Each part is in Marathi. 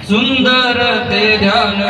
सुंदर ते ध्यान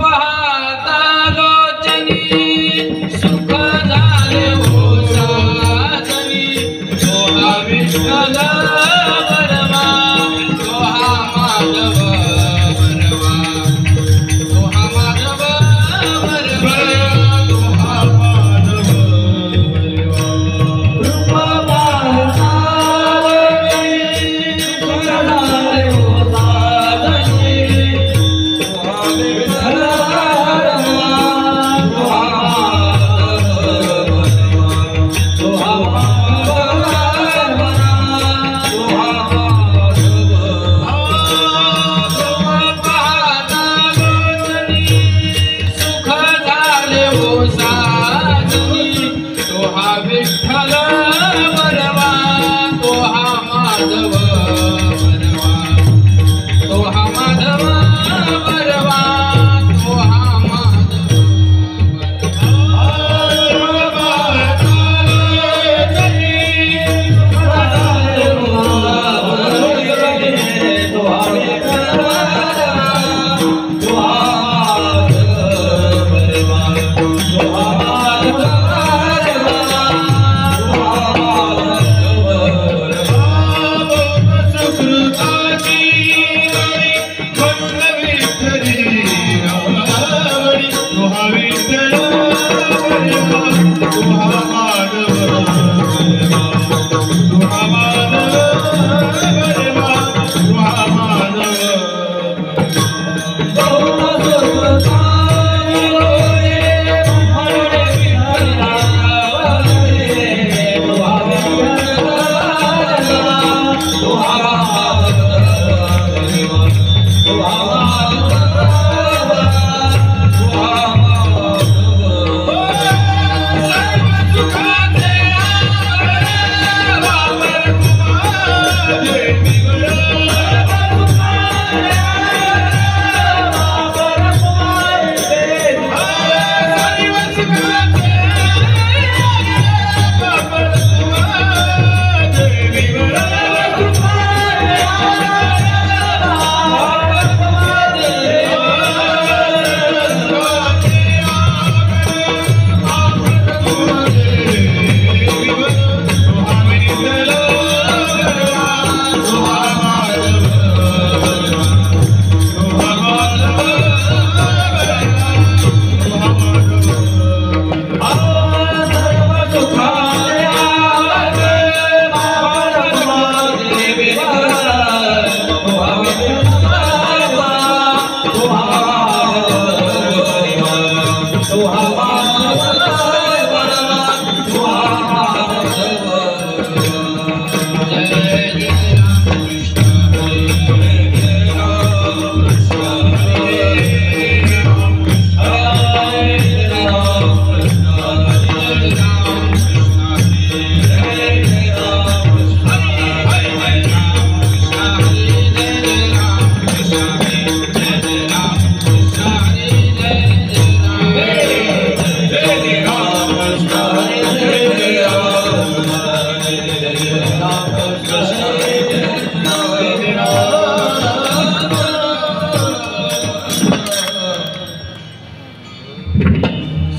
पाहता लोचनी सुख झाले हो साजनी तो हा विठ्ठल बरवा तो हा माधव बरवा तो हा माधव बरवा तो हा माधव बरवा रूप पाहता लोचनी सुख झाले हो साजनी तो हा विठ्ठल विठ्ठल बरवा तो हा माधव बरवा तो हा माधव बरवा तो हा माधव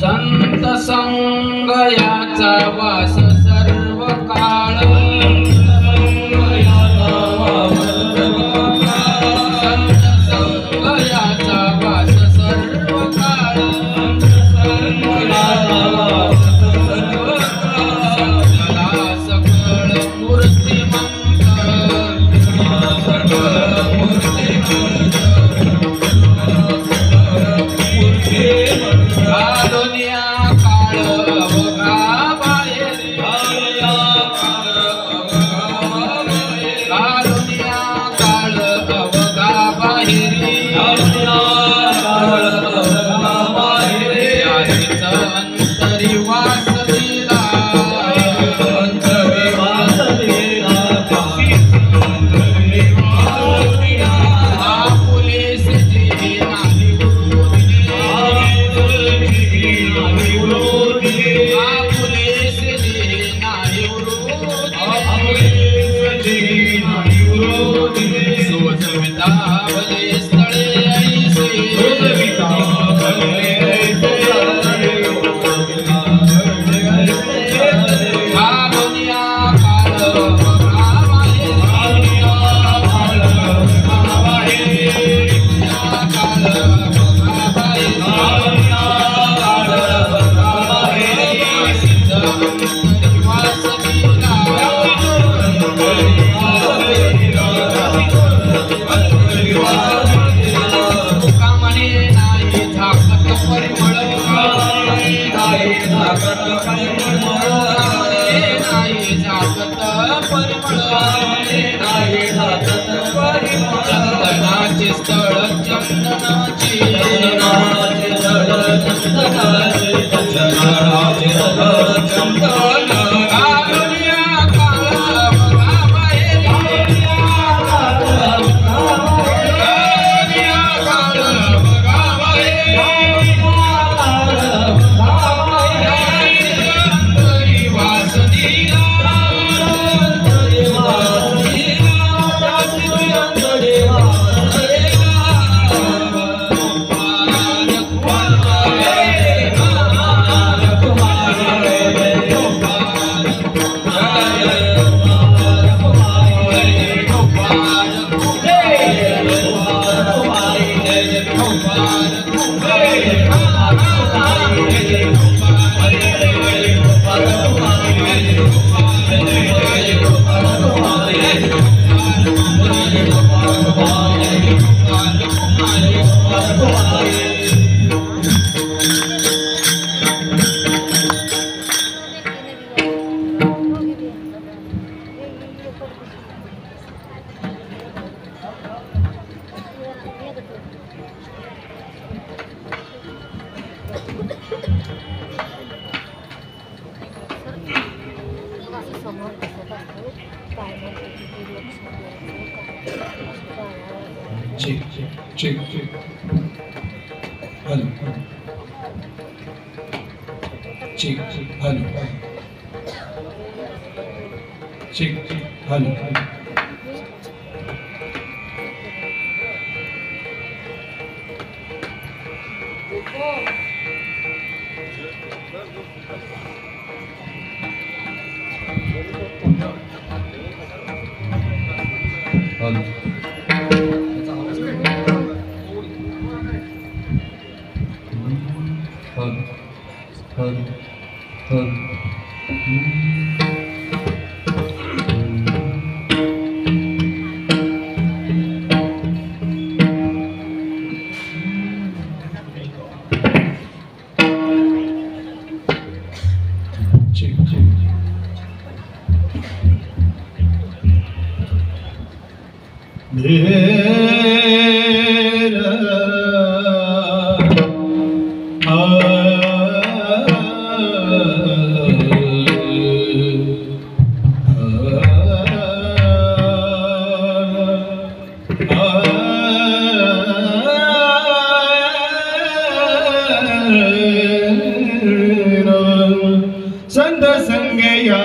संत संग याचा वास सर्व काळ संत संग याचा वास सर्व काळ सदा सकळ मूर्तिमंत परिमळ नाही जागत परिमळ नाही जागत परिमळ नाही जागत परिमळ चंदनाचे स्थळ चंदनाचे स्थळ चंदनाचे चंदनाचे स्थळ चंदन कारुण्या काळा बघावाहे check. Hello. Check. Hello. Check. Hello. संत संगया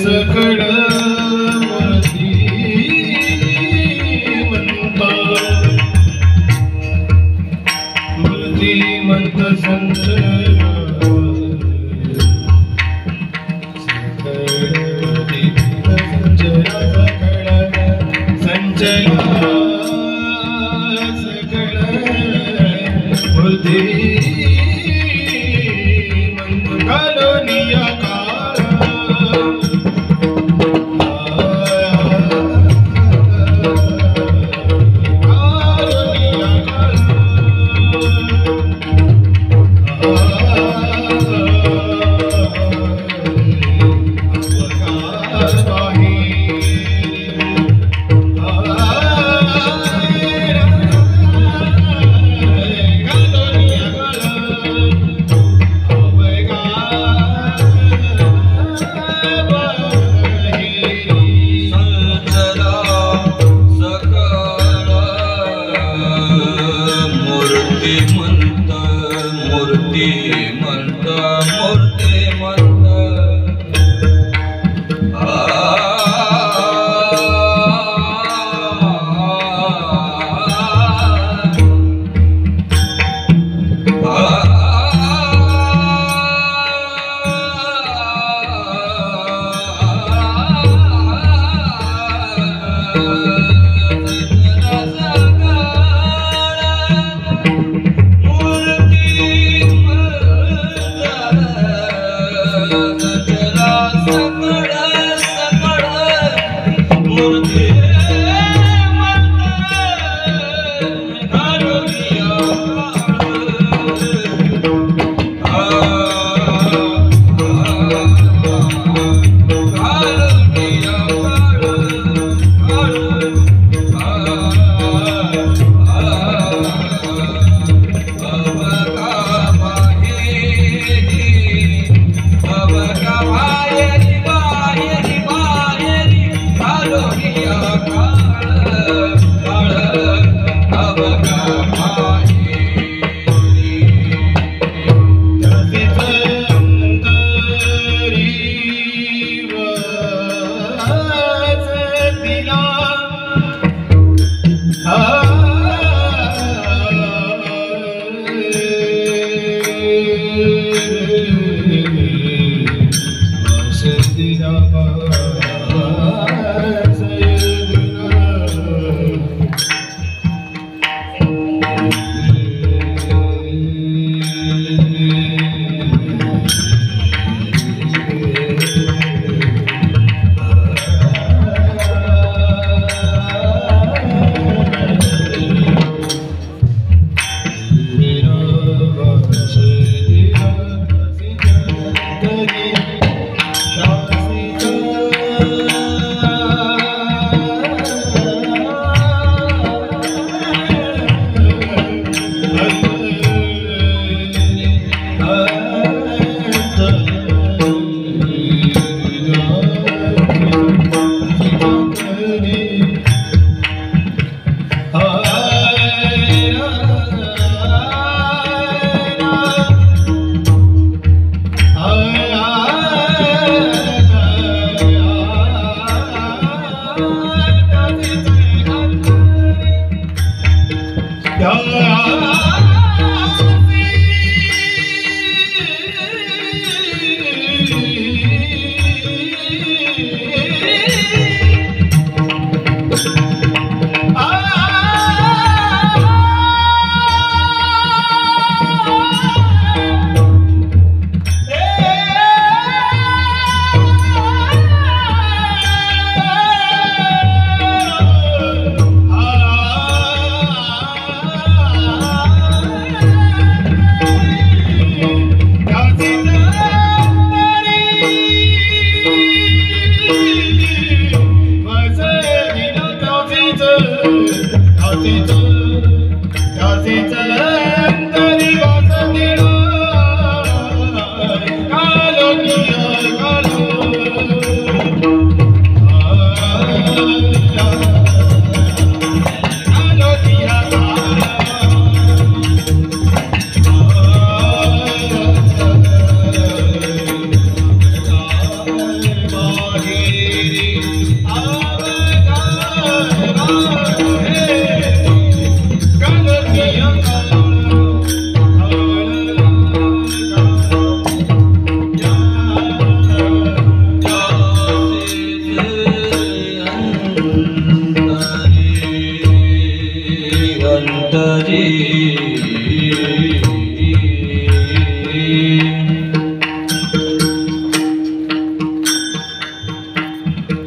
सकळ मूर्ती मूर्तिमंत संत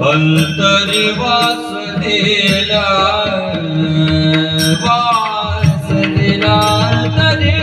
अंतरी वास दिला तरी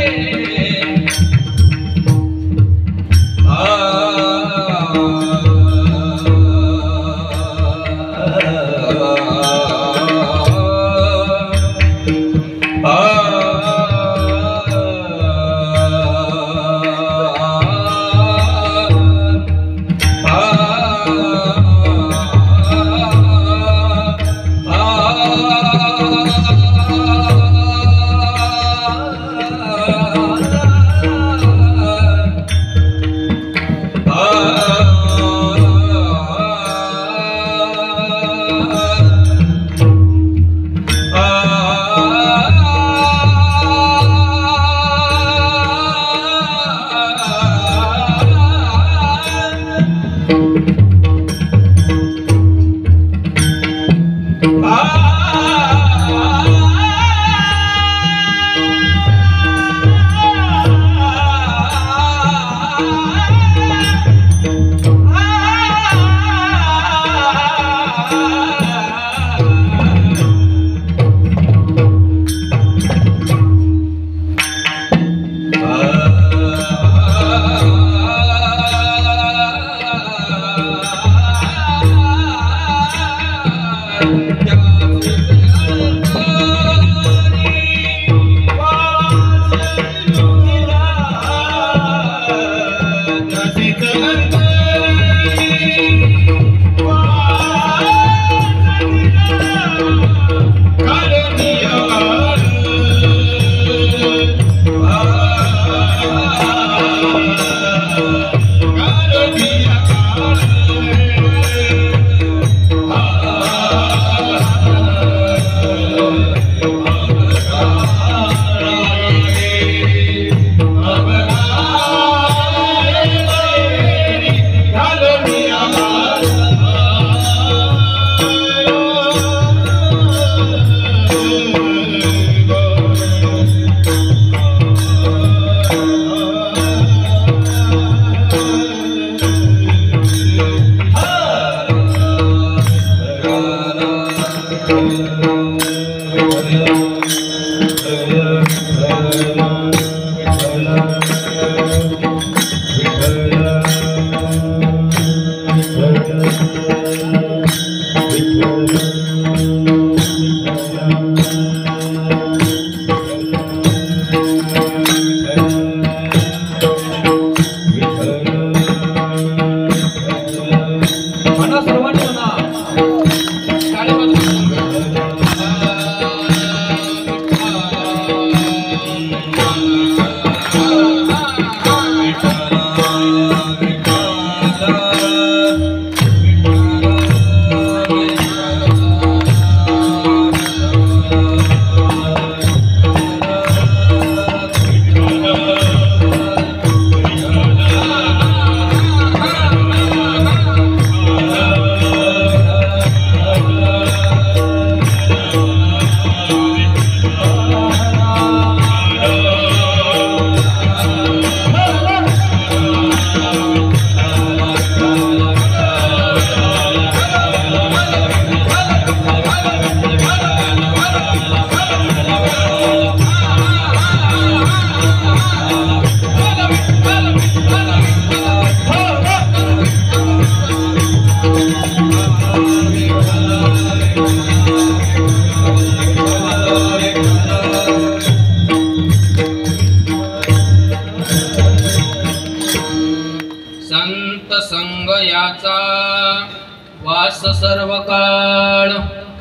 वास सर्व काळ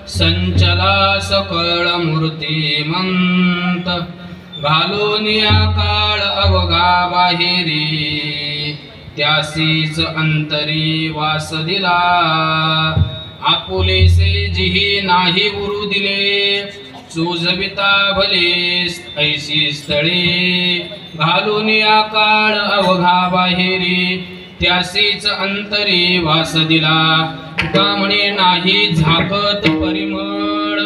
संचला सकळ मूर्तिमंत घालून या काळ अवघा बाहेरी त्यासीच अंतरी वास दिला आपुलेसे जिही नाही उरू दिले चोजविता भलेस ऐसी स्थळे घालून या काळ अवघा बाहेरी त्यासीच अंतरी वास दिला तुका म्हणे नाही झाकत परिमळ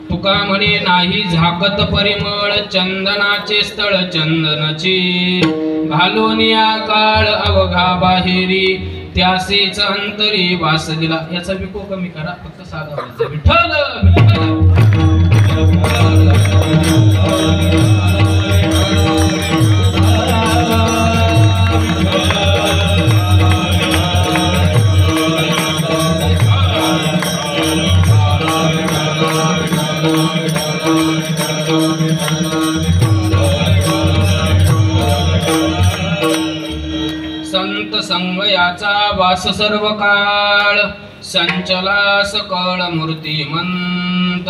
तुका म्हणे नाही झाकत परिमळ चंदनाचे स्थळ चंदनची घालून या काळ अवघा बाहेरी त्यासीच अंतरी वास दिला. याचा विको कमी करा, फक्त साधा व्हायचा. विठ्ठल विठ्ठल. संत संग याचा वास सर्व काळ, संचला सकळ मूर्तिमंत.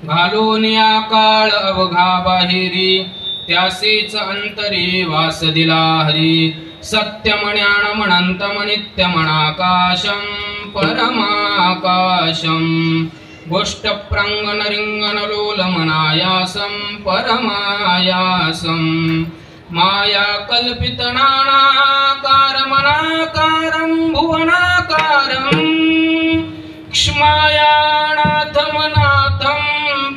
घालून या काळ अवघा बाहेरी, त्यासीच अंतरी वास दिला हरी. सत्यमण्याण म्हणंतमनित्यमणाकाशं परमाकाशं. गोष्ट प्रांगण रिंगण लोलमनायासं परमायासं. माया कल्पित नानाकार मनाकारं भुवनाकारं. क्ष्मायानाथमनाथं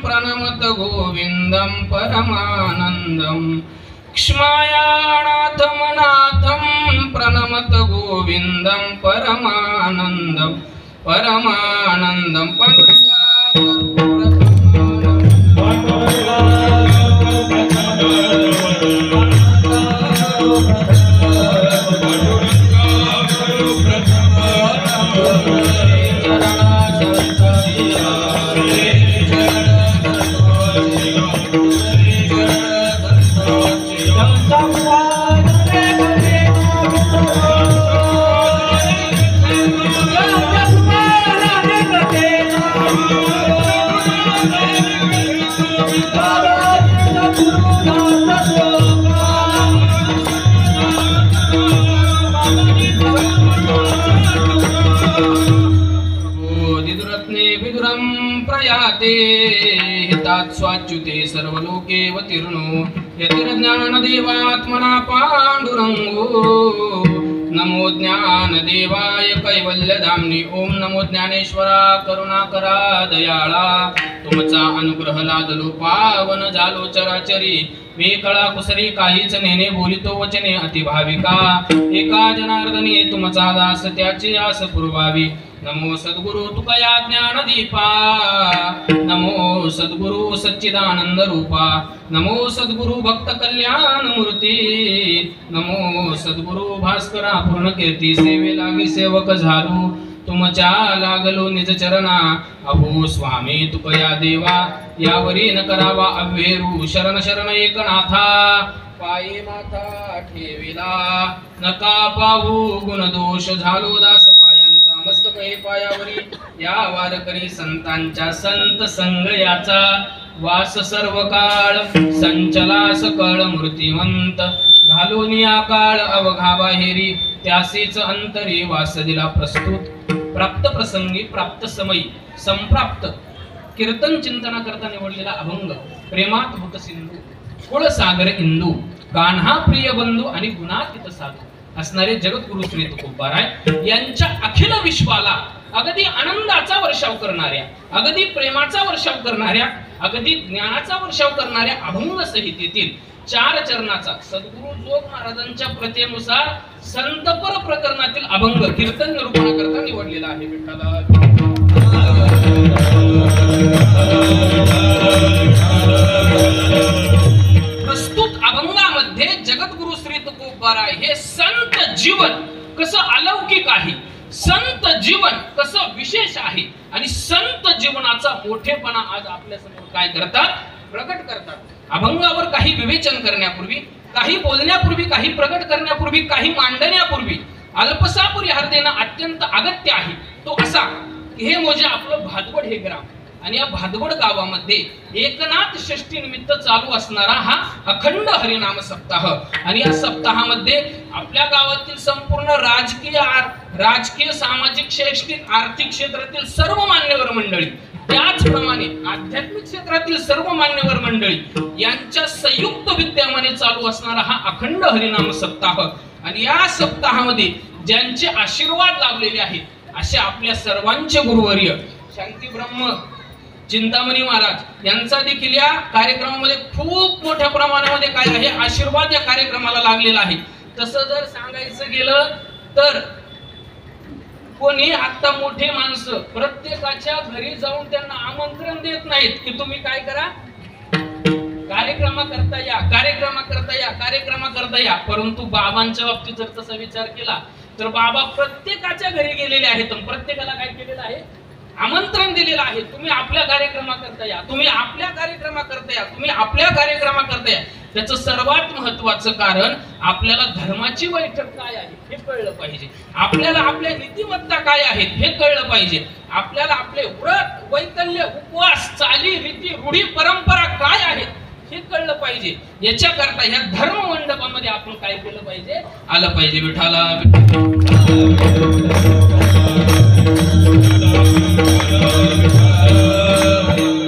प्रणमत गोविन्दं परमानन्दं. क्ष्मायानाथमनाथं प्रणमत गोविन्दं परमानन्दं परमानन्दं. प्रयाते हितात स्वाच्युते सर्वलोकेवतीर्णो. यतिर्ज्ञानदेवात्मना पांडुरंगो. नमो ज्ञानदेवाय कैवल्यधाम्नि. ओम नमो ज्ञानेश्वरा करुणाकरा दयाळा. तुमचा अनुग्रह लादलो पावन झालो चराचरी. मी कळा कुसरी काहीच नेने बोलितो वचने अतिभाविका. एका जनार्दनी तुमचा दास त्याची आस पुरवावी. नमो सद्गुरु तुकया ज्ञानदीपा. नमो सद्गुरु सच्चिदानंद रूपा. नमो सद्गुरु भक्त कल्याण मूर्ती. नमो सद्गुरु भास्करा पूर्ण कीर्ती. सेवे लागी सेवक झालो तुमच्या लागलो निज चरणा. अहो स्वामी तुकया देवा यावरी न करावा अव्हेरू. शरण शरण एकनाथा पाये माथा ठेविला. नका पाहू गुण दोष झालो दास पायांचा. मस्तक हे पायावरी या वारकरी संतांच्या. संत संग याचा वास सर्व काळ, संचला सकळ मूर्तिमंत. घालून या काळ अवघा बाहेरी, त्यासीच अंतरी वास दिला. प्रस्तुत प्राप्त प्रसंगी प्राप्त समयी संप्राप्त कीर्तन चिंतना करता निवडलेला अभंग. प्रेमात भूत सिंधू कुळ सागर इंदू. कान्हा प्रिय बंधू आणि गुणातीत साधू असणारे जगद्गुरु श्री तुकोबाराय यांच्या अखिल विश्वाला अगदी आनंदाचा वर्षाव करणाऱ्या, अगदी प्रेमाचा वर्षाव करणाऱ्या, अगदी ज्ञानाचा वर्षाव करणाऱ्या अभंग संहितेतील 4 चरणाचा सद्गुरु जोग महाराजांच्या प्रथेनुसार संतपर प्रकरणातील अभंग कीर्तन निरूपणाकरता निवडलेला आहे. विठ्ठला प्रस्तुत अभंगामध्ये जगद्गुरु श्री तुकोबाराय हे संत जीवन कसं अलौकिक आहे, संत जीवन कसं विशेष आहे आणि संत जीवनाचा मोठेपणा आज आपल्या समोर काय करतात, प्रकट करतात. अभंगावर काही विवेचन करण्यापूर्वी, काही बोलण्यापूर्वी, काही प्रकट करण्यापूर्वी, काही मांडण्यापूर्वी अल्पसापुरी हर देणं अत्यंत अगत्य आहे. तो असा हे मोजे आपलं भादवड हे ग्राम आणि या भादवड गावामध्ये एकनाथ षष्ठी निमित्त चालू असणारा हा अखंड हरिनाम सप्ताह. आणि या सप्ताहामध्ये आपल्या गावातील संपूर्ण राजकीय सामाजिक शैक्षणिक आर्थिक क्षेत्रातील सर्व मान्यवर मंडळी, त्याचप्रमाणे आध्यात्मिक क्षेत्रातील सर्व मान्यवर मंडळी यांच्या संयुक्त विद्यमाने चालू असणारा हा अखंड हरिनाम सप्ताह. आणि या सप्ताहामध्ये ज्यांचे आशीर्वाद लाभलेले आहेत असे आपल्या सर्वांचे गुरुवर्य शांती ब्रह्म चिंतामणी महाराज यांचा देखील या कार्यक्रमामध्ये खूप मोठ्या प्रमाणामध्ये काय आहे, आशीर्वाद या कार्यक्रमाला लागलेला आहे. तसं जर सांगायचं गेलं तर कोणी आता मोठे माणसं प्रत्येकाच्या घरी जाऊन त्यांना आमंत्रण देत नाहीत की तुम्ही काय करा, कार्यक्रम करता या, कार्यक्रम करता या, कार्यक्रम करता या. परंतु बाबांच्या बाबतीत जर तसा विचार केला तर बाबा प्रत्येकाच्या घरी गेलेले आहेत, प्रत्येकाला काय केलेलं आहे, आमंत्रण दिलेलं आहे. तुम्ही आपल्या कार्यक्रमा करता या, तुम्ही आपल्या कार्यक्रमा करता या, तुम्ही आपल्या कार्यक्रमा करता या. त्याचं सर्वात महत्वाचं कारण आपल्याला धर्माची बैठक काय आहे हे कळलं पाहिजे, आपल्याला आपल्या नीतिमत्ता काय आहेत हे कळलं पाहिजे, आपल्याला आपले व्रत, वैकल्य, उपवास, चाली, रीती, रूढी, परंपरा काय आहेत हे कळलं पाहिजे. याच्याकरता ह्या धर्म मंडपामध्ये आपण काय केलं पाहिजे, आलं पाहिजे. विठाला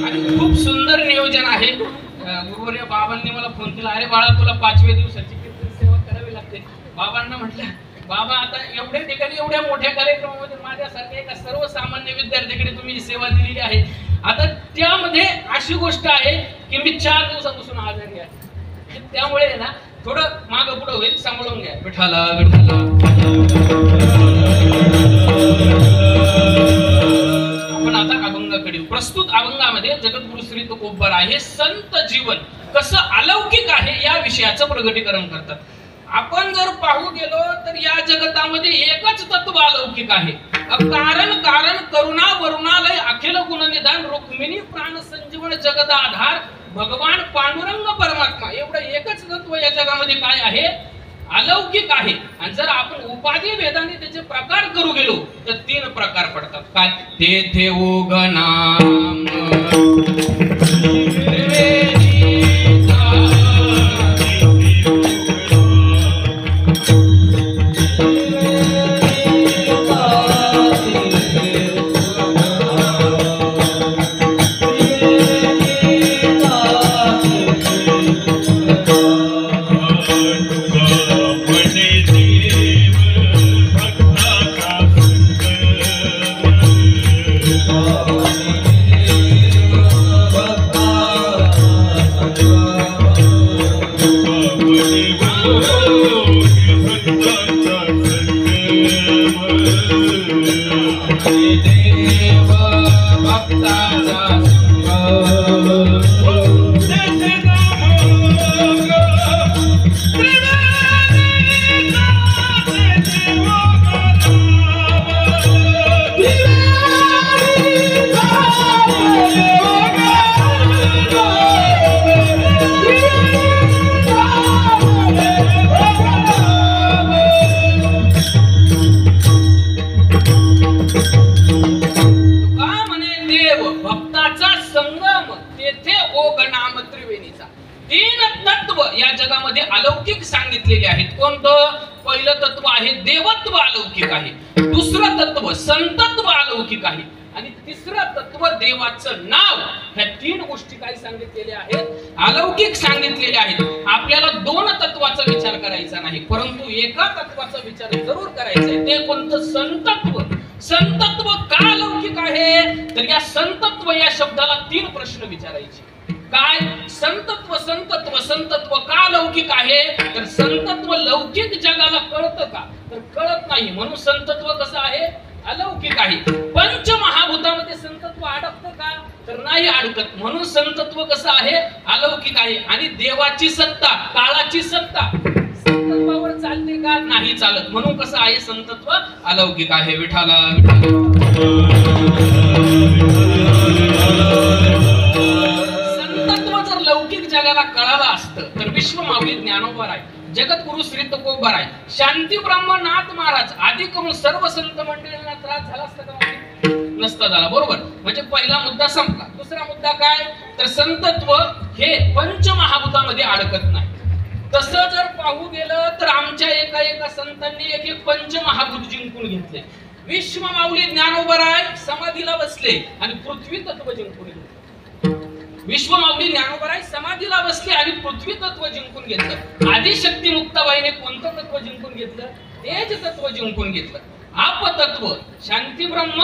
आणि खूप सुंदर नियोजन आहे. गुरुवर्य बाबांनी मला फोन केला, अरे बाळा तुला 5व्या दिवसाची कीर्तन सेवा करावी लागते. बाबांना म्हटलं बाबा आता एवढ्या ठिकाणी एवढ्या मोठ्या कार्यक्रमामध्ये माझ्यासारख्या एका सर्वसामान्य विद्यार्थ्याकडे तुम्ही सेवा दिलेली आहे. आता त्यामध्ये अशी गोष्ट आहे की मी 4 दिवसापासून आजारी आहे, त्यामुळे ना थोडं मागं पुढं होईल, सांभाळून घ्या. विठाला विठाला. आपण आता अभंगाकडे. प्रस्तुत अभंगामध्ये जगद्गुरु श्री तुकोबरा हे संत जीवन कसं अलौकिक आहे या विषयाचं प्रगटीकरण करतात. आपण जर पाहू गेलो तर या जगतामध्ये एकच तत्व अलौकिक आहे. कारण कारण करुणा वरुणालय अखिल गुणनिधान रुक्मिणी प्राण संजीवन जगदाधार भगवान पांडुरंग परमात्मा, एवढं एकच तत्व या जगामध्ये काय आहे, अलौकिक आहे. आणि जर आपण उपाधी भेदाने त्याचे प्रकार करू गेलो तर 3 प्रकार पडतात. काय, तेथे ओगनाम अलौकिक सांगितलेले आहेत. कोणतं, पहिलं तत्व आहे देवत्व अलौकिक आहे, दुसरं तत्व संतत्व अलौकिक आहे आणि तिसरं तत्व देवाचं नाव. ह्या 3 गोष्टी काय सांगितलेल्या आहेत, अलौकिक सांगितलेल्या आहेत. आपल्याला 2 तत्वाचा विचार करायचा नाही, परंतु एका तत्वाचा विचार जरूर करायचा आहे. ते कोणतं, संतत्व. संतत्व का अलौकिक आहे तर या संतत्व या शब्दाला 3 प्रश्न विचारायचे. काय, संतत्व संतत्व संतत्व का लौकिक आहे तर संतत्व लौकिक जगाला कळतं का तर कळत नाही, म्हणून संतत्व कसं आहे, अलौकिक आहे. पंचमहाभूतामध्ये संतत्व अडकतं का तर नाही अडकत, म्हणून संतत्व कसं आहे, अलौकिक आहे. आणि देवाची सत्ता, काळाची सत्ता संतत्वावर चालते का, नाही चालत, म्हणून कसं आहे, संतत्व अलौकिक आहे. विठाला लौकिक जगाला कळाला असतं तर विश्वमाऊली ज्ञानोबा राय, जगद्गुरु श्री तुकोबा राय, शांती ब्रह्मनाथ महाराज आदी करून सर्व संत मंडळींना त्रास झाला असता का, नसता झाला. बरोबर, म्हणजे पहिला मुद्दा संपला. दुसरा मुद्दा काय तर संतत्व हे पंचमहाभूतामध्ये अडकत नाही. तसं जर पाहू गेलं तर आमच्या एका संतांनी एक पंचमहाभूत जिंकून घेतले. विश्वमाऊली ज्ञानोबा राय समाधीला बसले आणि पृथ्वी तत्व जिंकून घेतले. विश्वमाऊली ज्ञानोबा समाधीला बसले आणि पृथ्वी तत्व जिंकून घेतलं. आदिशक्ती मुक्ताबाईने कोणतं तत्व जिंकून घेतलं, तेज तत्व जिंकून घेतलं. आप तत्व शांती ब्रह्म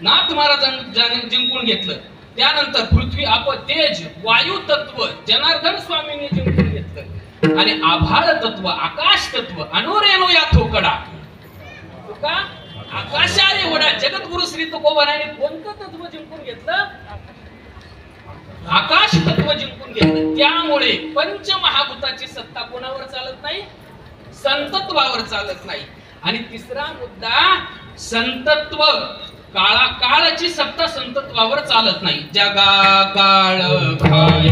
नाथ महाराजांनी जिंकून घेतलं. त्यानंतर पृथ्वी आप तेज वायू तत्व जनार्दन स्वामींनी जिंकून घेतलं. आणि आभाळ तत्व आकाश तत्व अनोरेनो या थोकडा, आकाशा एवढा जगद्गुरु श्री तुकोबाराने कोणतं तत्व जिंकून घेतलं? आकाश तत्व जिंकून घेतलं. त्यामुळे पंचमहाभूताची सत्ता कोणावर चालत नाही? संतत्वावर चालत नाही. आणि तिसरा मुद्दा, संतत्व काळाची सत्ता संतत्वावर चालत नाही. जगा काळ काय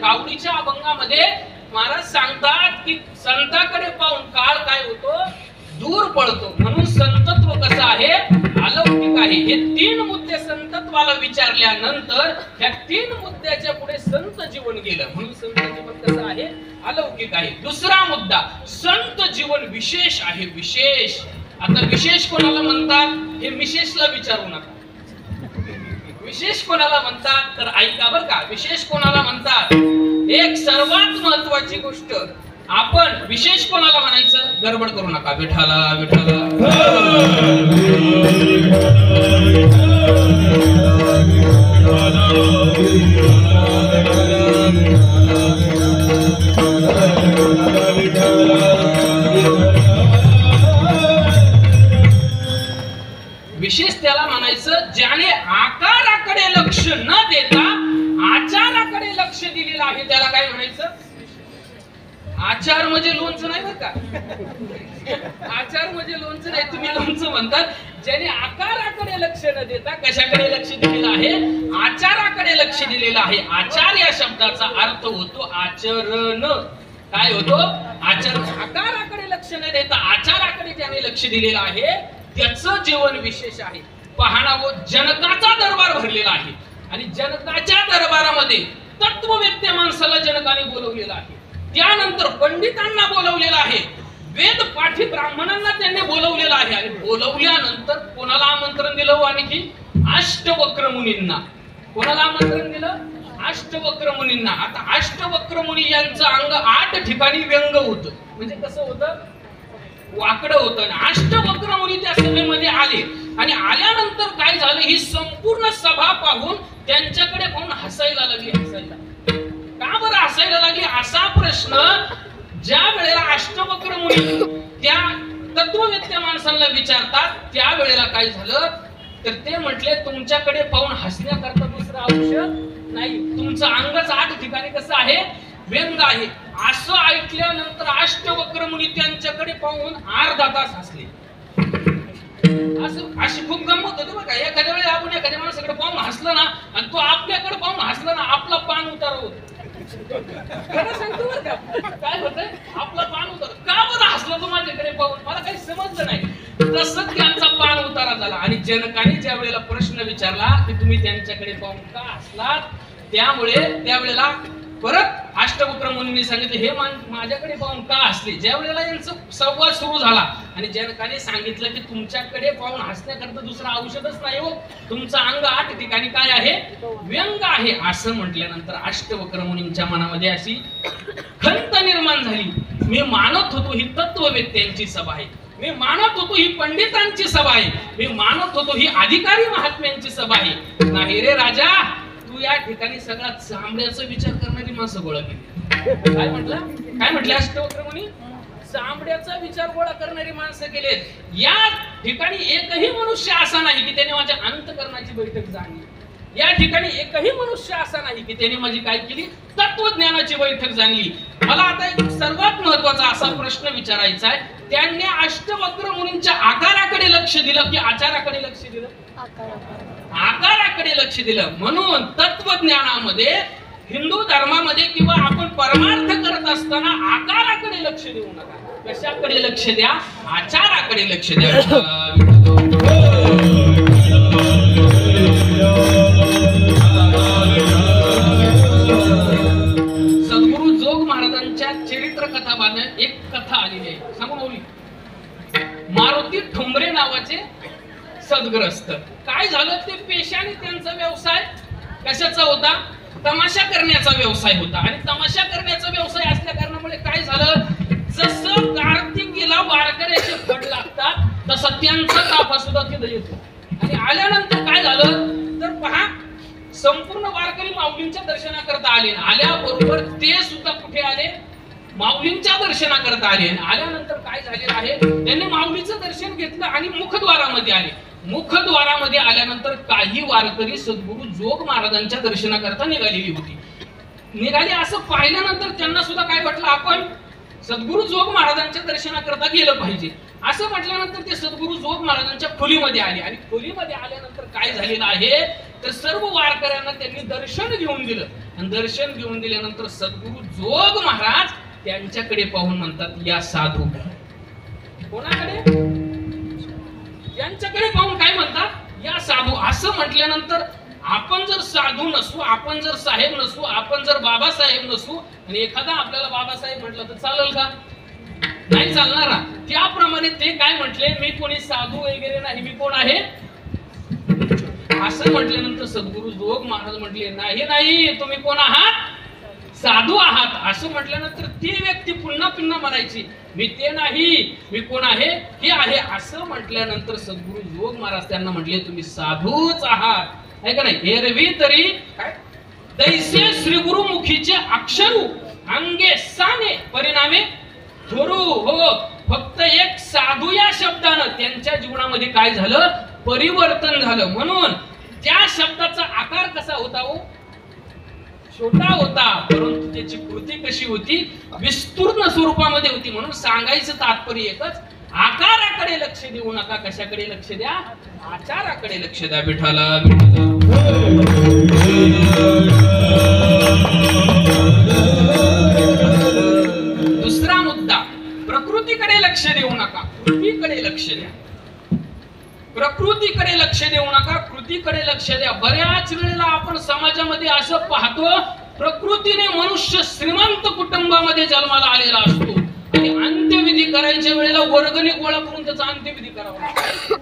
कावडीच्या अभंगामध्ये महाराज सांगतात की संताकडे पाहून काळ काय होतो? दूर पळतो. म्हणून संतत्व कसं आहे? अलौकिक आहे. हे तीन मुद्दे संतत्वाला विचारल्यानंतर ह्या तीन मुद्द्याच्या पुढे संत जीवन गेलं. म्हणून संत जीवन कसं आहे? अलौकिक आहे. दुसरा मुद्दा, संत जीवन विशेष आहे. विशेष. आता विशेष कोणाला म्हणतात हे विशेषला विचारू नका. विशेष कोणाला म्हणतात तर ऐका बर का. विशेष कोणाला म्हणतात? एक सर्वात महत्वाची गोष्ट, आपण विशेष कोणाला म्हणायचं? गडबड करू नका. विठाला विठाला विशेष त्याला म्हणायचं ज्याने आकाराकडे लक्ष न देता आचाराकडे लक्ष दिलेलं आहे. त्याला काय म्हणायचं? आचार म्हणजे लोणचं नाही बरं का. आचार म्हणजे लोणचं नाही. तुम्ही लोणचं म्हणतात. ज्याने आकाराकडे लक्ष न देता कशाकडे लक्ष दिलेलं आहे? आचाराकडे लक्ष दिलेलं आहे. आचार या शब्दाचा अर्थ होतो आचरण. काय होतो? आचरण. आकाराकडे लक्ष न देता आचाराकडे ज्याने लक्ष दिलेलं आहे त्याचं जीवन विशेष आहे. पाहणा वो जनकाचा दरबार भरलेला आहे आणि जनकाच्या दरबारामध्ये तत्ववेत्या माणसाला जनकाने बोलवलेलं आहे. त्यानंतर पंडितांना बोलवलेलं आहे. वेद पाठी ब्राह्मणांना त्यांनी बोलवलेलं आहे. आणि बोलवल्यानंतर कोणाला आमंत्रण दिलं? आणखी अष्टवक्र मुनींना. कोणाला आमंत्रण दिलं? अष्टवक्र मुनींना. आता अष्टवक्र मुनी यांचं अंग 8 ठिकाणी व्यंग होतं. म्हणजे कसं होतं? वाकडं होतं. अष्टवक्र मुनी त्या सभेमध्ये आले आणि आल्यानंतर काय झालं? ही संपूर्ण सभा पाहून त्यांच्याकडे पाहून हसायला लागली. हसायला का बरं हसायला लागली असा प्रश्न ज्या वेळेला अष्टवक्र मुनी त्या तत्ववेत्या माणसांना विचारतात त्यावेळेला काय झालं तर ते म्हटले तुमच्याकडे पाहून हसण्याकरता दुसरं औषध नाही. तुमचं अंगच 8 ठिकाणी कसं आहे? व्यंग आहे. असं ऐकल्यानंतर अष्टवक्र मुनी त्यांच्याकडे पाहून अर्धा तास हसले. अशी खूप गंमत होती बघा. एखाद्या वेळेला आपण एखाद्या माणसाकडे पाहून हसलं ना आणि तो आपल्याकडे पाहून हसला ना आपला पान उतार होत. खरं सांगतो बरं का. काय होतंय? आपला पान उतार. का बरं हसला तू माझ्याकडे पाहून? मला काही समजलं नाही. तसंच त्यांचा पान उतारा झाला. आणि जनकाने ज्या वेळेला प्रश्न विचारला की तुम्ही त्यांच्याकडे पाहून का हसलात त्यामुळे त्यावेळेला परत अष्टवक्र मुनींनी सांगितले हे माझ्याकडे पाहून का हसले. ज्या वेळेला यांचा संवाद सुरू झाला आणि जनकाने सांगितलं की तुमच्याकडे पाहून हसण्याकरता दुसरं औषधच नाही हो. तुमचं अंग 8 ठिकाणी काय आहे? व्यंग आहे. असं म्हटल्यानंतर अष्टवक्र मुनींच्या मनामध्ये अशी खंत निर्माण झाली. मी मानत होतो ही तत्ववेत्यांची सभा आहे. मी मानत होतो ही पंडितांची सभा आहे. मी मानत होतो ही अधिकारी महात्म्यांची सभा आहे. नाही रे राजा, तू या ठिकाणी सगळा चांबड्याचा विचार करणारी माणसं गोळा केली. काय म्हटलं अष्टवक्र मुनी? चांबड्याचा विचार गोळा करणारी माणसं केलेत. या ठिकाणी एकही मनुष्य असा नाही की त्याने माझ्या अंतकरणाची बैठक जाणली. या ठिकाणी एकही मनुष्य असा नाही की त्याने माझी काय केली, तत्वज्ञानाची बैठक जाणली. मला आता एक सर्वात महत्वाचा असा प्रश्न विचारायचा आहे, त्यांनी अष्टवक्र मुनींच्या आकाराकडे लक्ष दिलं की आचाराकडे लक्ष दिलं? आकाराकडे लक्ष दिलं. म्हणून तत्वज्ञानामध्ये, हिंदू धर्मामध्ये किंवा आपण परमार्थ करत असताना आकाराकडे लक्ष देऊ नका. कशाकडे लक्ष द्या? आचाराकडे लक्ष द्या. सद्गुरु जोग महाराजांच्या चरित्र कथा बांधण्यात एक कथा आलेली आहे, सांगू माऊली. मारुती ठोंबरे नावाचे सद्ग्रस्त, काय झालं, ते पेशाने त्यांचा व्यवसाय कशाचा होता? तमाशा करण्याचा व्यवसाय होता. आणि तमाशा करण्याचा व्यवसाय असल्या कारणामुळे काय झालं, जसं कार्तिकीला वारकऱ्याचे फड लागतात तसं त्यांचा ताफा सुद्धा तिथे येतो. आणि आल्यानंतर काय झालं तर पहा, संपूर्ण वारकरी माऊलींच्या दर्शनाकरता आले. आल्याबरोबर ते सुद्धा कुठे आले? माऊलींच्या दर्शनाकरता आले. आल्यानंतर काय झालेलं आहे, त्यांनी माऊलीचं दर्शन घेतलं आणि मुखद्वारामध्ये आले. मुखद्वारामध्ये आल्यानंतर काही वारकरी सद्गुरु जोग महाराजांच्या दर्शनाकरता निघालेली होती. निघाली असं पाहिल्यानंतर त्यांना सुद्धा काय वाटलं, आपण सद्गुरु जोग महाराजांच्या दर्शनाकरता गेलं पाहिजे. असं म्हटल्यानंतर ते सद्गुरु जोग महाराजांच्या खोलीमध्ये आले. आणि खोलीमध्ये आल्यानंतर काय झालेलं आहे तर सर्व वारकऱ्यांना त्यांनी दर्शन घेऊन दिलं. आणि दर्शन घेऊन दिल्यानंतर सद्गुरु जोग महाराज त्यांच्याकडे पाहून म्हणतात, या साधू. कोणाकडे? यांच्याकडे पाहून काय म्हणतात, या साधू. असं म्हटल्यानंतर आपण जर साधू नसू, आपण जर साहेब नसू, आपण जर बाबासाहेब नसू आणि एखादा आपल्याला बाबासाहेब म्हटलं तर चालेल का? नाही चालणार. त्याप्रमाणे ते काय म्हटले, मी कोणी साधू वगैरे नाही, मी कोण आहे? असं म्हटल्यानंतर सद्गुरु जोग महाराज म्हटले, नाही नाही, तुम्ही कोण आहात? साधू आहात. असं म्हटल्यानंतर ती व्यक्ती पुन्हा पुन्हा म्हणायची, मी ते नाही, मी कोण आहे? हे आहे. असं म्हटल्यानंतर सद्गुरु जोग महाराज त्यांना म्हटले, तुम्ही साधूच आहात, आहे का नाही? एरवी तरी काय, दैसे श्री गुरुमुखीचे अक्षरू अंगे साने परिणामे थोरू. हो, फक्त एक साधू या शब्दानं त्यांच्या जीवनामध्ये काय झालं, परिवर्तन झालं. म्हणून त्या शब्दाचा आकार कसा होता? हो, छोटा होता, परंतु त्याची कृती कशी होती? विस्तृत स्वरूपामध्ये होती. म्हणून सांगायचं तात्पर्य एकच, आकाराकडे लक्ष देऊ नका. कशाकडे लक्ष द्या? आचाराकडे लक्ष द्या. विठाला दुसरा मुद्दा, प्रकृतीकडे लक्ष देऊ नका, कृतीकडे लक्ष द्या. प्रकृतीकडे लक्ष देऊ नका, कृतीकडे लक्ष द्या. बऱ्याच वेळेला आपण समाजामध्ये असं पाहतो, प्रकृतीने मनुष्य श्रीमंत कुटुंबामध्ये जन्माला आलेला असतो आणि अंत्यविधी करायच्या वेळेला वर्गणी गोळा करून त्याचा अंत्यविधी करावा लागतो.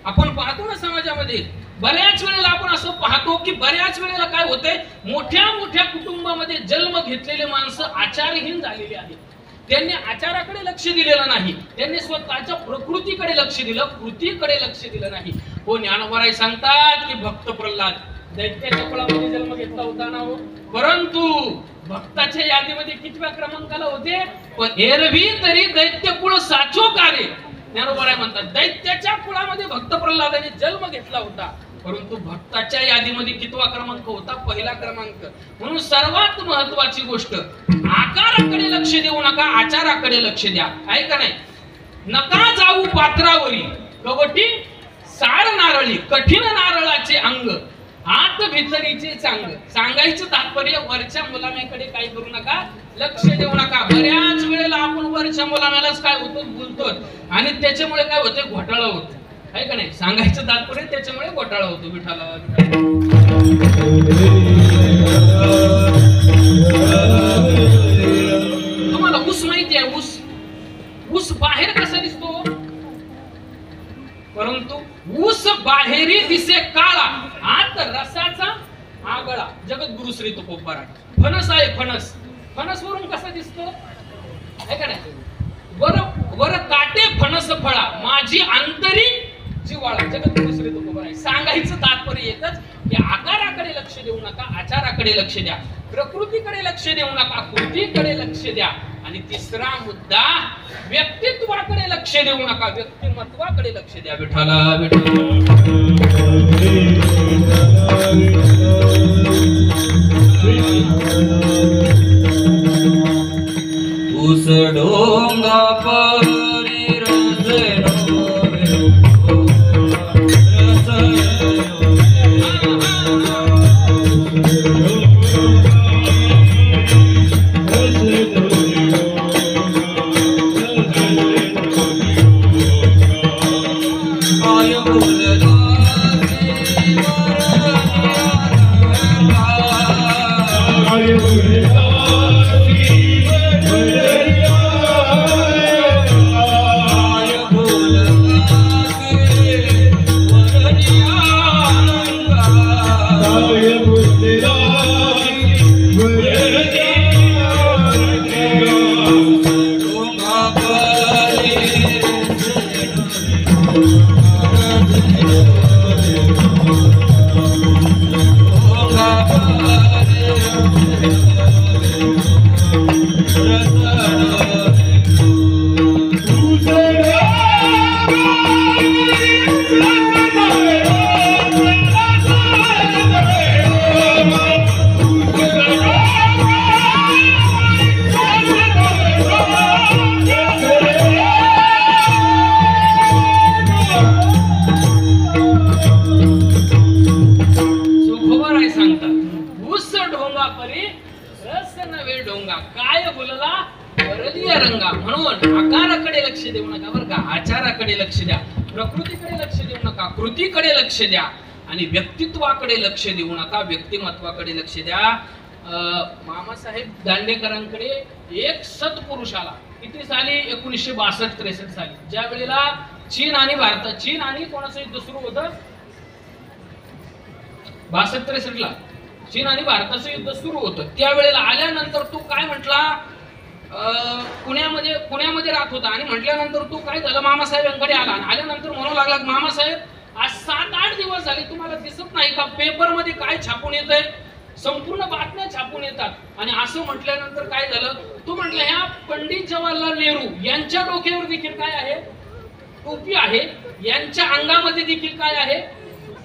आपण पाहतो ना समाजामध्ये, बऱ्याच वेळेला आपण असं पाहतो की बऱ्याच वेळेला काय होतंय, मोठ्या मोठ्या कुटुंबामध्ये जन्म घेतलेले माणसं आचारहीन झालेली आहेत. त्यांनी आचाराकडे लक्ष दिलेलं नाही, त्यांनी स्वतःच्या प्रकृतीकडे लक्ष दिलं, कृतीकडे लक्ष दिलं नाही. हो, ज्ञानोबाराय सांगतात की भक्त प्रल्हाद दैत्याच्या कुळामध्ये जन्म घेतला होता ना हो, परंतु भक्ताच्या यादीमध्ये कितव्या क्रमांकाला होते? पण एरवी तरी दैत्य कुळ साचो कार्य. ज्ञानोबाराय म्हणतात, दैत्याच्या कुळामध्ये भक्त प्रल्हादाने जन्म घेतला होता, परंतु भक्ताच्या यादीमध्ये कितवा क्रमांक होता? पहिला क्रमांक. म्हणून सर्वात महत्वाची गोष्ट, आकाराकडे लक्ष देऊ नका, आचाराकडे लक्ष द्या. आहे का नाही? नका जाऊ पात्रावरी कवटी सार नारळी, कठीण नारळाचे अंग आत भितरीचे चांग. सांगायचं तात्पर्य, वरच्या मुलाम्याकडे काय करू नका, लक्ष देऊ नका. बऱ्याच वेळेला आपण वरच्या मुलाम्यालाच काय होतो, बोलतो आणि त्याच्यामुळे काय होते, घोटाळा होतो. आहे का नाही? सांगायचं तात्पर्य, त्याच्यामुळे घोटाळा होतो. विठाला तुम्हाला ऊस माहिती आहे? ऊस, ऊस बाहेर कसा दिसतो, परंतु ऊस बाहेरी दिसे काळा, आत रसाचा आगळा. जगद्गुरु श्री तुकोबाराय. फणस आहे, फणस, फणस वरून कसा दिसतो, आहे का नाही? वर काटे फणस फळा, माझी अंतरी जिव्हाळा. जगद्गुरु श्री तुकोबाराय. सांगायचं तात्पर्य एकच की आकाराकडे लक्ष देऊ नका, आचाराकडे लक्ष द्या. प्रकृतीकडे लक्ष देऊ नका, कृतीकडे लक्ष द्या. आणि तिसरा मुद्दा, व्यक्तित्वाकडे लक्ष देऊ नका, व्यक्तिमत्वाकडे लक्ष द्या. विठाला विठ्ठल. उस डोंगा परी रस कृतीकडे लक्ष द्या आणि व्यक्तित्वाकडे लक्ष देऊ नका, व्यक्तिमत्वाकडे लक्ष द्या. मामासाहेब दांडेकरांकडे एक सत्पुरुष आला. किती साली? 1962-63 साली, ज्या वेळेला चीन आणि कोणाचं युद्ध सुरू होतं? 62-63 ला चीन आणि भारताचं युद्ध सुरू होतं. त्यावेळेला आल्यानंतर तू काय म्हटला? पुण्यामध्ये राहत होता आणि म्हटल्यानंतर तू काय झालं? मामासाहेबांकडे आला आणि आल्यानंतर म्हणू लागला, मामासाहेब आज 7-8 दिवस झाले तुम्हाला दिसत नाही का पेपर मध्ये काय छापून येत आहे? संपूर्ण बातम्या छापून येतात. आणि असं म्हटल्यानंतर काय झालं? तू म्हटलं ह्या पंडित जवाहरलाल नेहरू यांच्या डोक्यावर देखील काय आहे? टोपी आहे. यांच्या अंगामध्ये देखील काय आहे?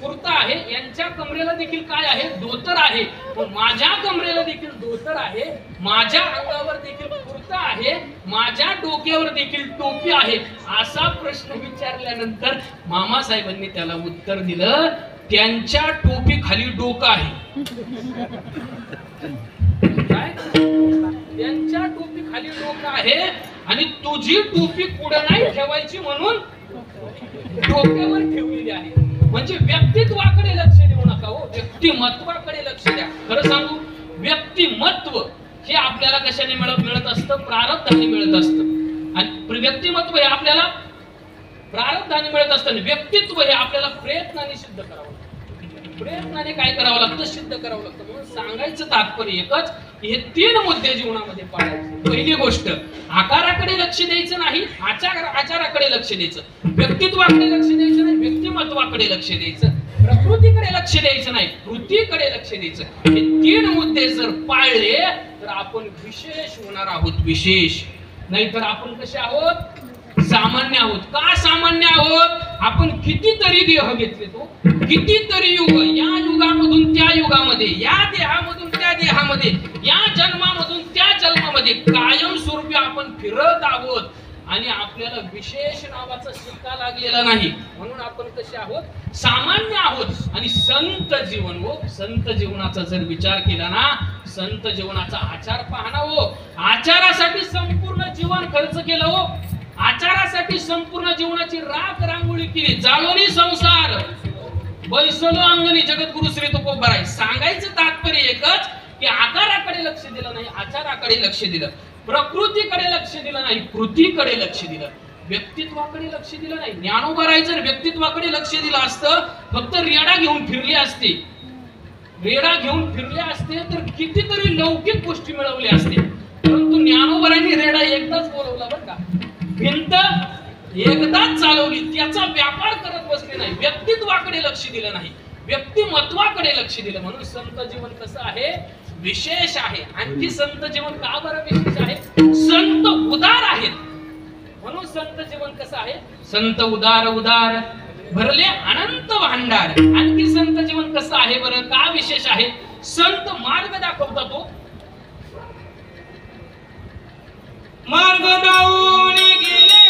कुर्ता आहे. यांच्या कमरेला देखील काय आहे? धोतर आहे. माझ्या कमरेला देखील धोतर आहे, माझ्या अंगावर देखील कुर्ता आहे, माझ्या डोक्यावर देखील टोपी आहे. असा प्रश्न विचारल्यानंतर मामासाहेबांनी त्याला उत्तर दिलं, त्यांच्या टोपी खाली डोकं आहे. काय? त्यांच्या टोपी खाली डोकं आहे आणि तुझी टोपी कुठं नाही ठेवायची म्हणून डोक्यावर ठेवलेली आहे. म्हणजे व्यक्तित्वाकडे लक्ष देऊ नका हो, व्यक्तिमत्वाकडे लक्ष द्या. खरं सांगू, व्यक्तिमत्व हे आपल्याला कशाने मिळत असतं? प्रारब्धाने मिळत असतं. आणि व्यक्तिमत्व हे आपल्याला प्रारब्धाने मिळत असतं. व्यक्तित्व हे आपल्याला प्रयत्नाने सिद्ध करावं लागतं. प्रयत्नाने काय करावं लागतं? सिद्ध करावं लागतं. म्हणून सांगायचं तात्पर्य एकच, हे 3 मुद्दे जीवनामध्ये पाळायचे. पहिली गोष्ट, आकाराकडे लक्ष द्यायचं नाही, आचाराकडे लक्ष द्यायचं. व्यक्तित्वाकडे लक्ष द्यायचं नाही, व्यक्तिमत्वाकडे लक्ष द्यायचं. प्रकृतीकडे लक्ष द्यायचं नाही, कृतीकडे लक्ष द्यायचं. हे 3 मुद्दे जर पाळले तर आपण विशेष होणार आहोत. विशेष नाहीतर आपण कसे आहोत? सामान्य आहोत. का सामान्य आहोत? आपण कितीतरी देह घेतले, तो कितीतरी युग, या युगामधून त्या युगामध्ये, या देहामधून त्या देहामध्ये, या जन्मामधून त्या जन्मामध्ये कायमस्वरूपी आपण फिरत आहोत आणि आपल्याला विशेष नावाचा शिक्का लागलेला नाही. म्हणून आपण कसे आहोत? सामान्य आहोत. आणि संत जीवन हो, संत जीवनाचा जर विचार केला ना, संत जीवनाचा आचार पाहणा हो, आचारासाठी संपूर्ण जीवन खर्च केलं हो, आचारासाठी संपूर्ण जीवनाची राख रांगोळी केली. जाळोनी संसार बैसलो अंगणी जगद्गुरु श्री तुकोबाराय. सांगायचं तात्पर्य एकच की आकाराकडे लक्ष दिलं नाही, आचाराकडे लक्ष दिलं. प्रकृतीकडे लक्ष दिलं नाही, कृतीकडे लक्ष दिलं. व्यक्तित्वाकडे लक्ष दिलं नाही. ज्ञानोबाराय जर व्यक्तित्वाकडे लक्ष दिलं असतं, फक्त रेडा घेऊन फिरले असते, रेडा घेऊन फिरले असते तर कितीतरी लौकिक गोष्टी मिळवल्या असते. परंतु ज्ञानोबारायांनी रेडा एकदाच बोलवला बरं का, भिंत एकदाच चालवली, त्याचा व्यापार करत बसले नाही. व्यक्तित्वाकडे लक्ष दिलं नाही, व्यक्तिमत्वाकडे लक्ष दिलं. म्हणून संत जीवन कसं आहे? विशेष आहे. आणखी संत जीवन का बरं विशेष आहे? संत उदार आहेत. म्हणून संत जीवन कसं आहे? संत उदार, उदार भरले अनंत भांडार. आणखी संत जीवन कसं आहे बरं, का विशेष आहे? संत मार्ग दाखवतात. तो मार्ग दाऊन गेले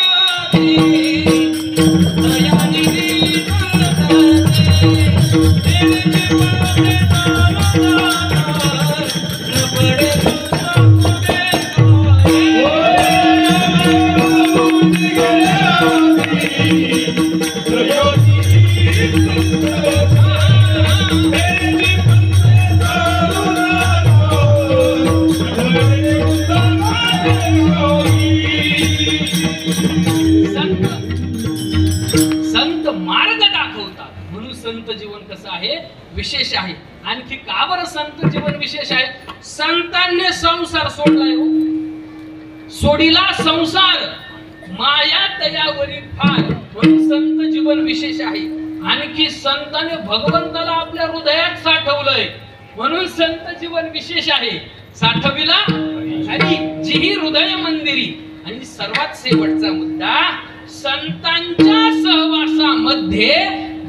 संत मार्ग दाखवतात म्हणून संत जीवन कसं आहे, विशेष आहे. आणखी का बरं संत जीवन विशेष आहे? संतांनी संसार सोडलाय. सोडिला संसार माया तयावरील फार म्हणून संत जीवन विशेष आहे. आणखी संतांनी भगवंताला आपल्या हृदयात साठवलंय म्हणून संत जीवन विशेष आहे. साठविला आणि जी ही हृदय मंदिरी. आणि सर्वात शेवटचा मुद्दा, संतांच्या सहवासामध्ये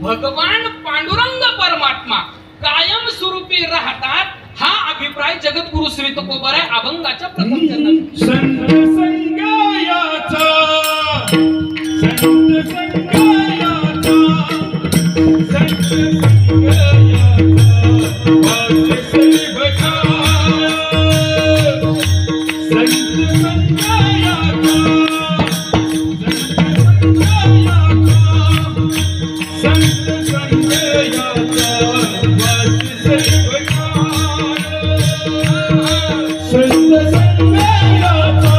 भगवान पांडुरंग परमात्मा कायम स्वरूपी राहतात. हा अभिप्राय जगद्गुरु श्री तुकोबाराय अभंगाच्या प्रथम चरणात. संत संगायाचा, संत संगायाचा, संत संगायाचा वास सर्वथा. संत संगायाचा, संत संगायाचा वास सर्वथा. संत संगायाचा,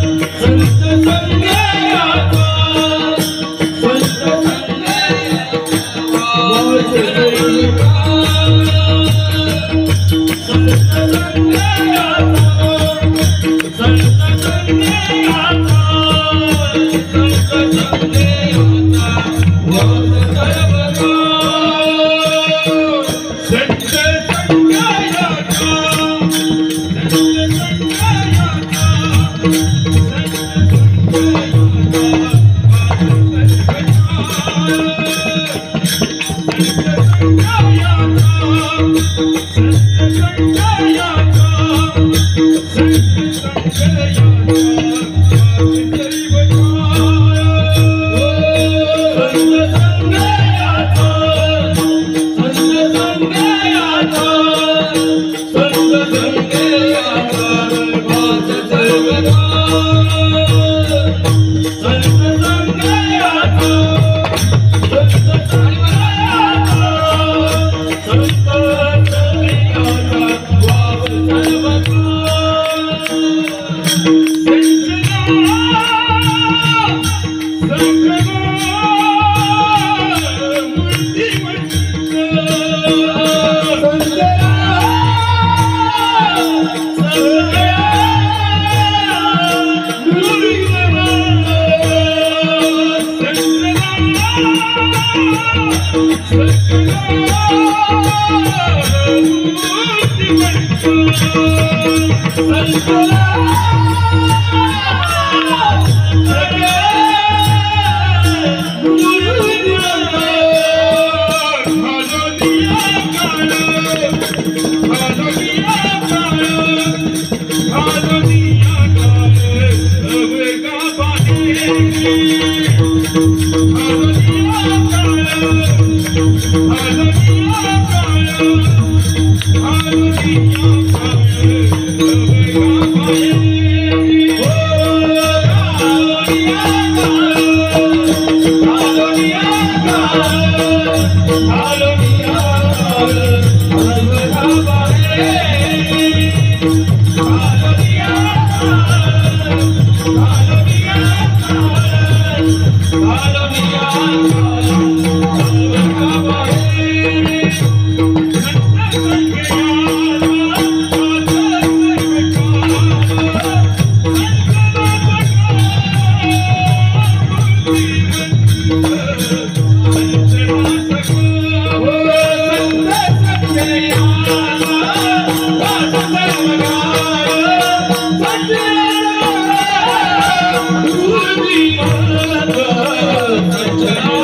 संत संगायाचा, संत संगायाचा वास सर्वथा. संत संगायाचा, संत संगायाचा, संत संगायाचा वास सर्वथा. संत संगायाचा,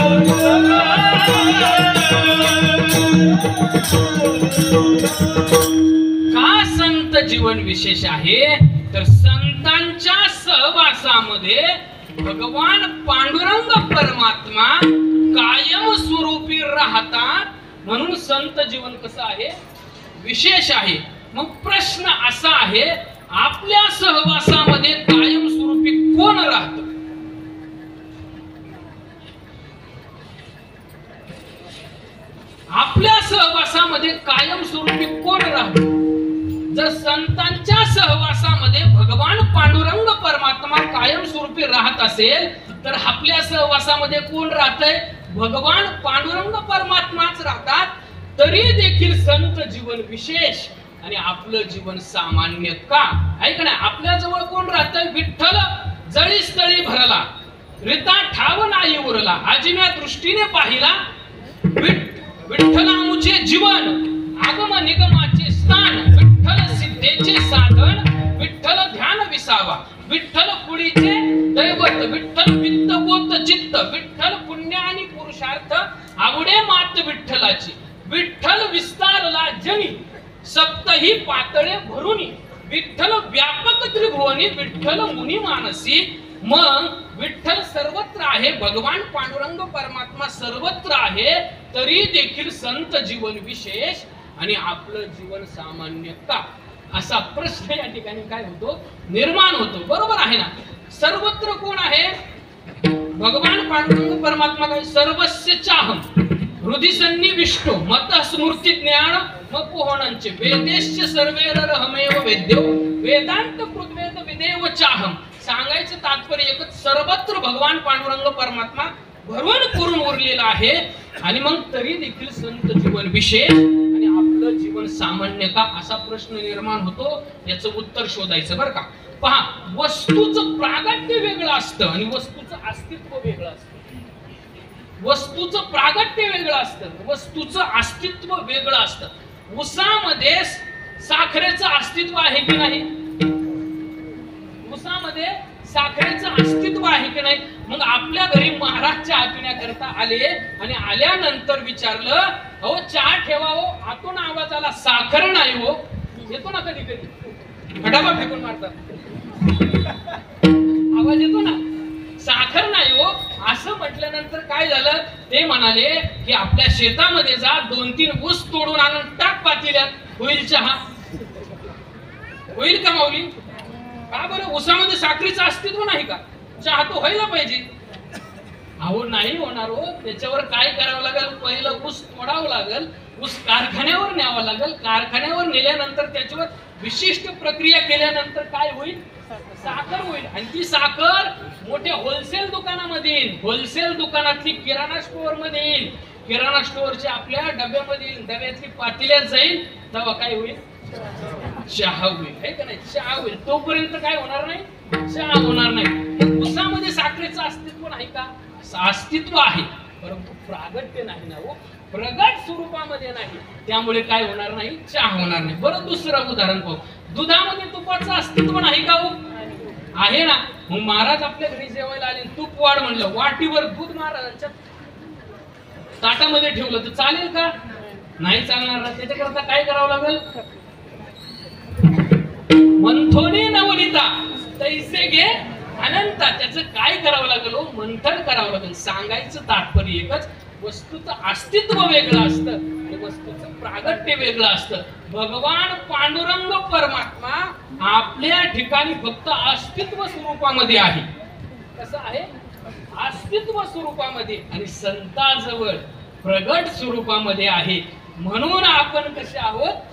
संत विशेष आहे तर संतांच्या सहवासामध्ये भगवान पांडुरंग परमात्मा कायम स्वरूपी राहतात म्हणून संत जीवन कसं आहे विशेष आहे. मग प्रश्न असा आहे आपल्या सहवासामध्ये कायम स्वरूपी कोण राहतं? आपल्या सहवासामध्ये कायम स्वरूपी कोण राहतं? जर संतांच्या सहवासामध्ये भगवान पांडुरंग परमात्मा कायम स्वरूपी राहत असेल तर आपल्या सहवासामध्ये कोण राहतंय? भगवान पांडुरंग परमात्माच राहतात. तरी देखील संत जीवन विशेष आणि आपलं जीवन सामान्य का? ऐक ना, आपल्या जवळ कोण राहतंय? विठ्ठल जळी स्थळी भरला, रिता ठाव नाही उरला, आजिम्या दृष्टीने पाहिला, विठ्ठलामुचे जीवन, आगम निगमाचे स्थान, विठ्ठल सिद्धेचे साधन, विठ्ठल ध्यान विसावा, विठ्ठल पुढीचे दैवत, विठ्ठल वित्त गोत चित्त, विठ्ठल पुण्य आणि पुरुषार्थ आवडे मात विठ्ठलाची, विठ्ठल विस्तारला जनी सप्तही पातळे भरुनी, विठ्ठल व्यापक त्रिभुवनी, विठ्ठल मुनी मानसी. मग विठ्ठल सर्वत्र आहे, भगवान पांडुरंग परमात्मा सर्वत्र आहे, तरी देखील संत जीवन विशेष आणि आपलं जीवन सामान्य का? असा प्रश्न या ठिकाणी काय होतो निर्माण होतो. बरोबर आहे ना? सर्वत्र कोण आहे? भगवान पांडुरंग परमात्मा काय? सर्वस्य चाहम हृदय सन्निविष्टो मत स्मृती ज्ञान मग पोहणांचे वेदेश्च सर्वेरहमेव वेद्यो वेदांत कृतवेद विदेव चाहम. सांगायचं तात्पर्य एकच, सर्वत्र भगवान पांडुरंग परमात्मा भरून पुरून उरलेला आहे आणि मग तरी देखील संत जीवन विशेष आणि आपलं जीवन सामान्य का? असा प्रश्न निर्माण होतो. याचं उत्तर शोधायचं बरं का. पहा, वस्तूचं प्रागट्य वेगळं असतं आणि वस्तूचं अस्तित्व वेगळं असतं. वस्तूचं प्रागट्य वेगळं असतं, वस्तूचं अस्तित्व वेगळं असतं. उसामध्ये साखरेचं अस्तित्व आहे की नाही? उसामध्ये साखरेचं अस्तित्व आहे की नाही? मग आपल्या घरी महाराज चहा पिण्याकरता आले आणि आल्यानंतर विचारलं, अहो चहा ठेवा हो, आतून आवाज आला साखर नाही हो. येतो ना कधी कधी फटाफट फेकून मारतात, आवाज येतो ना, साखर नाही हो. असं म्हटल्यानंतर काय झालं? ते म्हणाले की आपल्या शेतामध्ये जा, 2-3 ऊस तोडून आणून टाक पातेल्यात, होईल चहा. होईल का माऊली? का बरं? ऊसामध्ये साखरेचं अस्तित्व नाही का? चहा तो व्हायला पाहिजे. अहो नाही होणार हो. त्याच्यावर काय करावं लागेल? पहिलं ऊस तोडावं लागेल, ऊस कारखान्यावर न्यावं लागेल, कारखान्यावर नेल्यानंतर त्याच्यावर विशिष्ट प्रक्रिया केल्यानंतर काय होईल? साखर होईल. आणि ती साखर मोठ्या होलसेल दुकानामध्ये येईल, होलसेल दुकानातली किराणा स्टोअर मध्ये येईल, किराणा स्टोअरच्या आपल्या डब्यामध्ये येईल, डब्यातली पातेल्यात जाईल, तेव्हा काय होईल? चहा होईल. आहे का नाही? चहा होईल. तोपर्यंत काय होणार नाही? चहा होणार नाही. ऊसामध्ये साखरेचं अस्तित्व नाही का? अस्तित्व आहे, परंतु प्रागट्य नाही ना हो, प्रगट स्वरूपामध्ये नाही. त्यामुळे काय होणार नाही? चहा होणार नाही. बरं, दुसरं उदाहरण पाहू. दुधामध्ये तुपाचं अस्तित्व नाही का हो? आहे ना. मग महाराज आपल्या घरी जेवायला आले, तूप वाढ म्हणलं, वाटीवर दूध महाराजांच्या ताटामध्ये ठेवलं तर चालेल का? नाही चालणार ना. त्याच्याकरता काय करावं लागेल? मंथोनी नवनीता तैसे घे अनंता. त्याचं काय करावं लागेल हो? मंथन करावं लागेल. सांगायचं तात्पर्य एकच, वस्तूचं अस्तित्व वेगळं असतं आणि वस्तूचं प्रागट्य वेगळं असतं. भगवान पांडुरंग परमात्मा आपल्या ठिकाणी फक्त अस्तित्व स्वरूपामध्ये आहे. कसं आहे? अस्तित्व स्वरूपामध्ये. आणि संताजवळ प्रगट स्वरूपामध्ये आहे. म्हणून आपण कसे आहोत?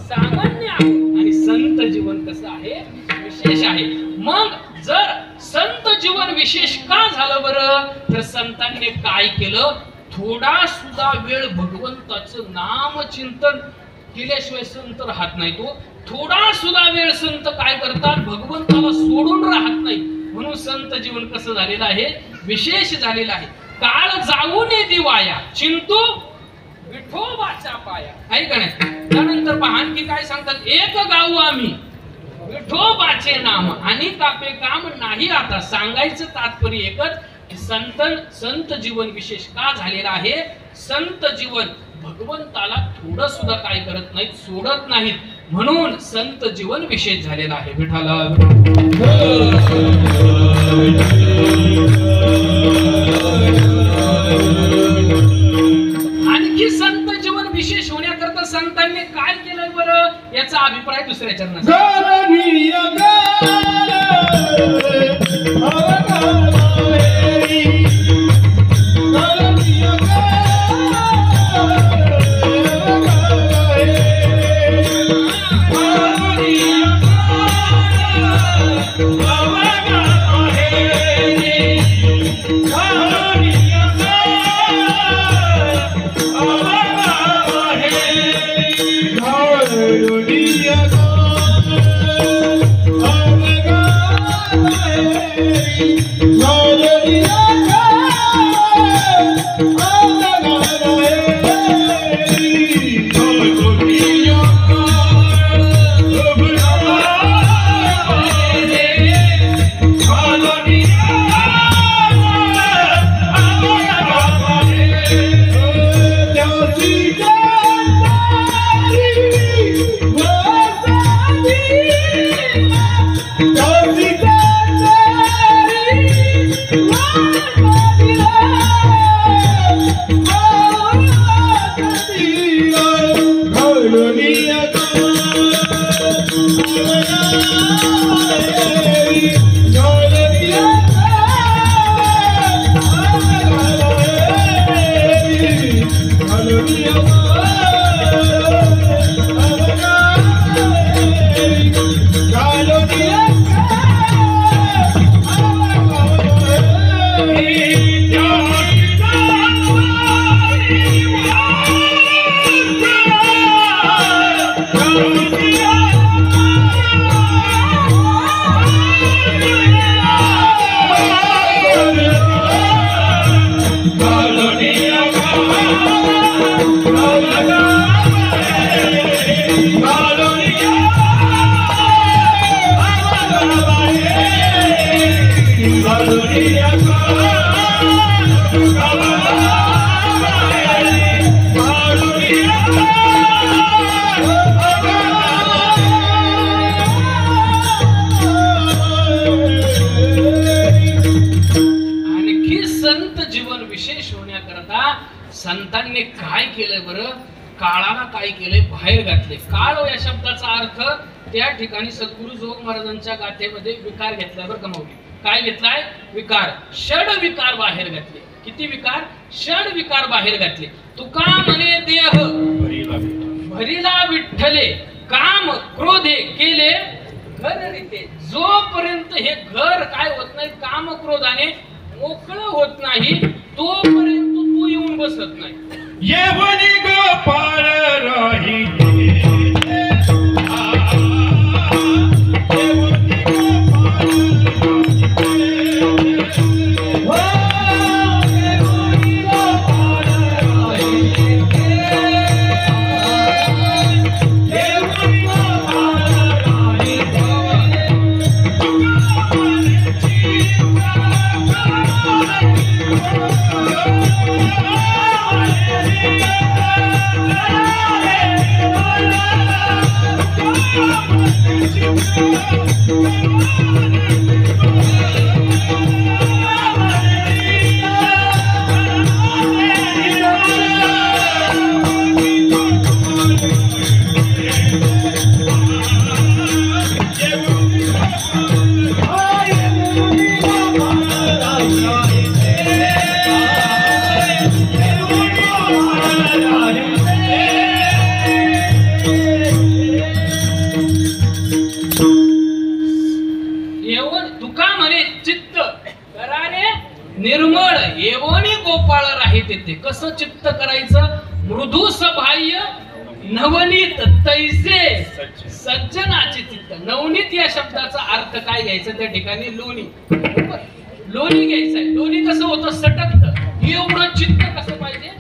सामान्य आहोत. आणि संत जीवन कसं आहे? विशेष आहे. मग जर संत जीवन विशेष का झालं बरं? तर संतांनी काय केलं? थोडा सुद्धा वेळ भगवंताचं नाम चिंतन केल्याशिवाय संत राहत नाही. तो थोडा सुद्धा वेळ संत काय करतात? भगवंताला सोडून राहत नाही. म्हणून संत जीवन कसं झालेलं आहे? विशेष झालेलं आहे. काळ जाऊन दिवाया चिंतू विठोबाचा पाया. आहे का नाही? त्यानंतर पहा की काय सांगतात? एक गाऊ आम्ही विठोबाचे नाम आणि कापे काम नाही आता. सांगायचं तात्पर्य एकच, संत जीवन विशेष का झालेला आहे? संत जीवन भगवंताला थोडं सुद्धा काय करत नाहीत? सोडत नाहीत. म्हणून संत जीवन विशेष झालेला आहे. विठाला आणखी संत जीवन विशेष होण्याकरता संतांनी काय केलंय बरं, याचा अभिप्राय दुसऱ्या चरणात. संतांनी काय केलंय बरं, काळाला काय केलंय, बाहेर घातले. काळ या शब्दाचा अर्थ त्या ठिकाणी सद्गुरु जोग महाराजांच्या गाथेमध्ये विकार घेतलाय बरं कमावली. काय घेतलाय? विकार. षड विकार बाहेर घातले. किती विकार? षड विकार बाहेर घातले. तुका म्हणे देह भरीला विठ्ठले, काम क्रोधे केले घर रीते. जोपर्यंत हे घर काय होत नाही, काम क्रोधाने मोकळं होत नाही, तोपर्यंत तू येऊन बसत नाही. येवनी गोपाळ राही निर्मळ येवोनी गोपाळ राहिते. कसं चित्त करायचं? मृदू सबाह्य नवनीत तैसे सज्जनाचे चित्त. नवनीत या शब्दाचा अर्थ काय घ्यायचा त्या ठिकाणी? लोणी. लोणी घ्यायचंय. लोणी कसं होतं? सटकत. एवढं चित्त कसं पाहिजे?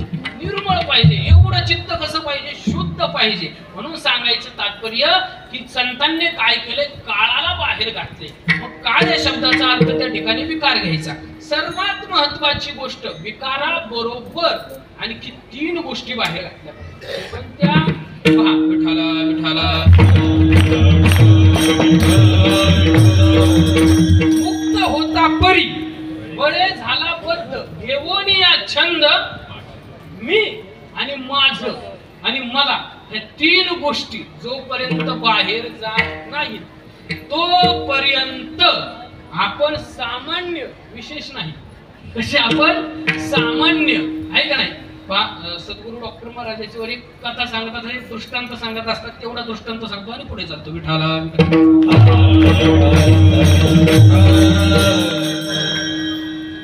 निर्मळ पाहिजे. एवढं चित्त कसं पाहिजे? शुद्ध पाहिजे. म्हणून सांगायचं तात्पर्य की संतांनी काय केले? काळाला बाहेर घातले. मग काळ या शब्दाचा अर्थ त्या ठिकाणी विकार घ्यायचा. सर्वात महत्वाची गोष्ट विकाराबरोबर आणखी 3 गोष्टी बाहेर घातल्या. पण त्या विठाला विठाला मुक्त होता परी बळे झाला बद्ध घेऊन या छंद मी आणि माझ आणि मला या तीन गोष्टी जोपर्यंत बाहेर जात नाहीत तोपर्यंत आपण सामान्य विशेष नाही. कसे आपण सामान्य आहे का नाही. सद्गुरू डॉक्टर महाराज याच्यावर एक कथा सांगतात, एक दृष्टांत सांगत असतात. तेवढा दृष्टांत सांगतो आणि पुढे चालतो. विठाला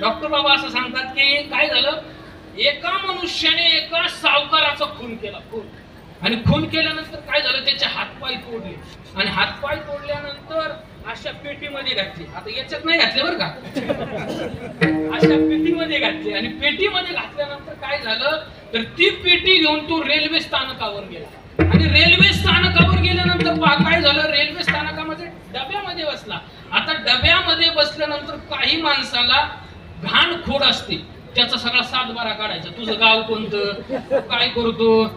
डॉक्टर बाबा असं सांगतात की काय झालं, एका मनुष्याने एका सावकाराचा खून केला. आणि खून केल्यानंतर काय झालं, त्याचे हातपाय तोडले आणि हातपाय तोडल्यानंतर अशा पेटीमध्ये घातली. आता याच्यात नाही घातले बरं का, अशा पेटीमध्ये घातली. आणि पेटीमध्ये घातल्यानंतर काय झालं तर ती पेटी घेऊन तो रेल्वे स्थानकावर गेला. आणि रेल्वे स्थानकावर गेल्यानंतर काय झालं, रेल्वे स्थानकामध्ये डब्यामध्ये बसला. आता डब्यामध्ये बसल्यानंतर काही माणसाला घाण खोड असते, त्याचा सगळा सातबारा काढायचा. तुझं गाव कोणतं, काय करतो,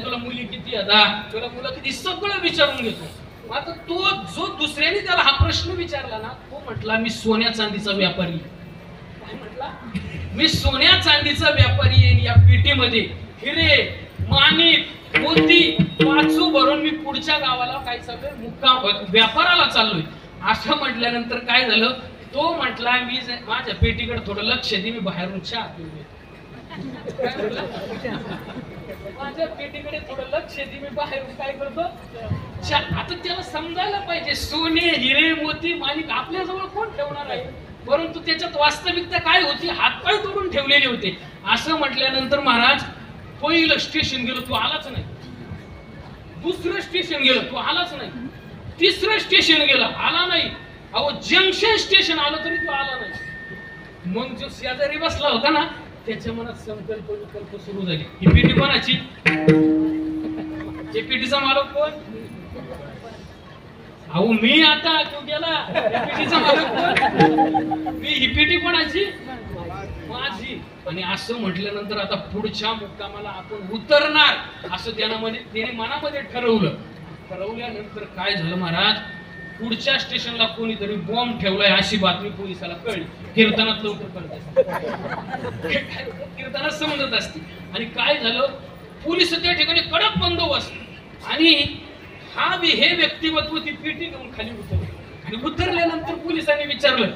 तुला मुली किती, आता तुला मुलं किती, सगळं विचारून घेतो. आता तो जो दुसऱ्याने त्याला हा प्रश्न विचारला ना, तो म्हटला मी सोन्या चांदीचा व्यापारी. काय म्हटला, मी सोन्या चांदीचा व्यापारी आहे. या पेटीमध्ये हिरे माणिक मोती पाचू भरून मी पुढच्या गावाला काय चाललोय, मुक्काम व्यापाराला चाललोय. असं म्हटल्यानंतर काय झालं, तो म्हटला मी माझ्या पेटीकडे थोडं लक्ष दे, मी बाहेरून चहा पिऊन येतो. माझ्या पेटीकडे थोडं लक्ष दे, मी बाहेरून काय करतो चहा. आता त्याला समजायला पाहिजे सोने हिरे मोती माणिक आपल्याजवळ कोण ठेवणार आहे, परंतु त्याच्यात वास्तविकता काय होती, हातपाय तोडून ठेवलेले होते. असं म्हटल्यानंतर महाराज पहिलं स्टेशन गेलो, तू आलाच नाही. दुसरं स्टेशन गेलं, तू आलाच नाही. तिसरं स्टेशन गेलं, आला नाही. अहो जंक्शन स्टेशन आलं तरी तो आला नाही. मग जो शेजारी बसला होता ना, त्याच्या मनात संकल्प विकल्प सुरू झाली. ही पेटी कोणाची, हे पेटीचा मालक कोण, अहो मी. आता तो गेला, पेटीचा मालक कोण, मी. ही पेटी कोणाची, माझी. आणि असं म्हटल्यानंतर आता पुढच्या मुक्कामाला आपण उतरणार असं त्याने मनामध्ये ठरवल्यानंतर काय झालं महाराज, पुढच्या स्टेशनला कोणीतरी बॉम्ब ठेवलाय अशी बातमी पोलिसाला कळली. कीर्तनात लवकर कळत, कीर्तनात समजत असते. आणि काय झालं, पोलिस त्या ठिकाणी कडक बंदोबस्त. आणि हे व्यक्तिमत्व ती पेटी घेऊन खाली उतरले. आणि उतरल्यानंतर पोलिसांनी विचारलं